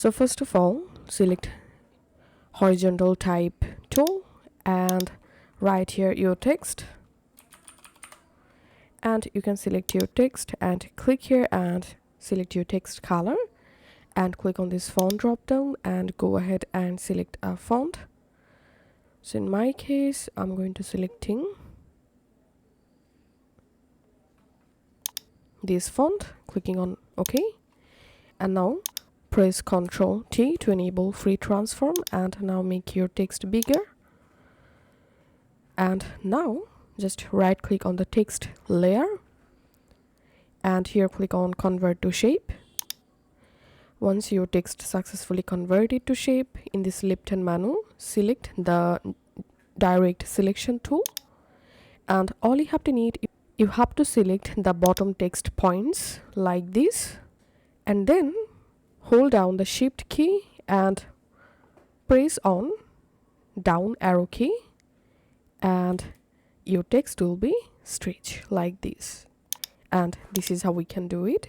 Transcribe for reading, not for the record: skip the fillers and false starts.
So first of all, select horizontal type tool and write here your text, and you can select your text and click here and select your text color and click on this font drop down and go ahead and select a font. So in my case, I'm going to selecting this font, clicking on OK, and now press Ctrl T to enable free transform, and now make your text bigger. And now just right click on the text layer and here click on convert to shape. Once your text successfully converted to shape, in this left hand menu select the direct selection tool, and all you have to need, you have to select the bottom text points like this, and then hold down the shift key and press on down arrow key, and your text will be stretched like this. And this is how we can do it.